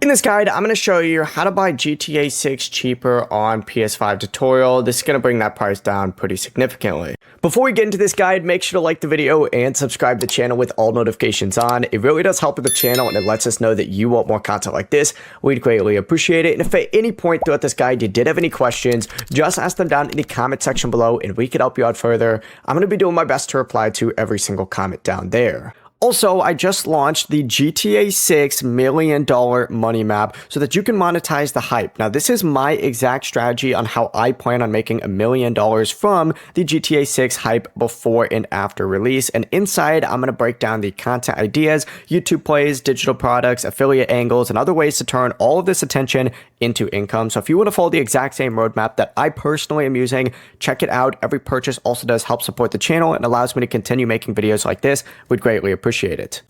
In this guide, I'm going to show you how to buy GTA 6 cheaper on PS5 tutorial. This is going to bring that price down pretty significantly. Before we get into this guide, make sure to like the video and subscribe to the channel with all notifications on. It really does help with the channel and it lets us know that you want more content like this. We'd greatly appreciate it. And if at any point throughout this guide you did have any questions, just ask them down in the comment section below and we could help you out further. I'm going to be doing my best to reply to every single comment down there. Also, I just launched the GTA 6 $1 million money map so that you can monetize the hype. Now, this is my exact strategy on how I plan on making $1 million from the GTA 6 hype before and after release. And inside, I'm going to break down the content ideas, YouTube plays, digital products, affiliate angles, and other ways to turn all of this attention into income. So if you want to follow the exact same roadmap that I personally am using, check it out. Every purchase also does help support the channel and allows me to continue making videos like this. We'd greatly appreciate it.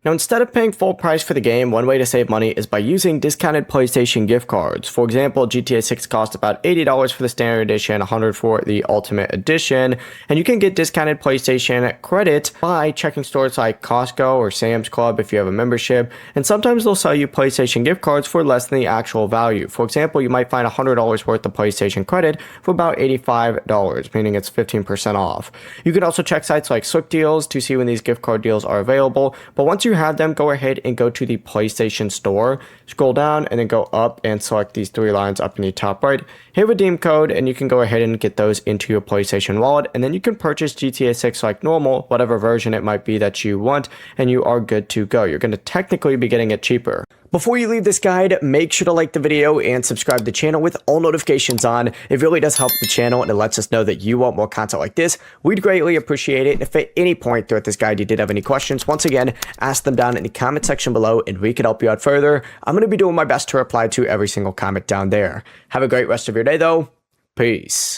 Now, instead of paying full price for the game, one way to save money is by using discounted PlayStation gift cards. For example, GTA 6 costs about $80 for the standard edition, $100 for the ultimate edition, and you can get discounted PlayStation credit by checking stores like Costco or Sam's Club if you have a membership, and sometimes they'll sell you PlayStation gift cards for less than the actual value. For example, you might find $100 worth of PlayStation credit for about $85, meaning it's 15% off. You can also check sites like Swift Deals to see when these gift card deals are available, but once you have them, go ahead and go to the PlayStation Store, scroll down and then go up and select these three lines up in the top right, hit redeem code, and you can go ahead and get those into your PlayStation wallet, and then you can purchase GTA 6 like normal, whatever version it might be that you want, and you are good to go. You're going to technically be getting it cheaper. Before you leave this guide, make sure to like the video and subscribe to the channel with all notifications on. It really does help the channel and it lets us know that you want more content like this. We'd greatly appreciate it. And if at any point throughout this guide you did have any questions, once again, ask them down in the comment section below and we could help you out further. I'm going to be doing my best to reply to every single comment down there. Have a great rest of your day though. Peace.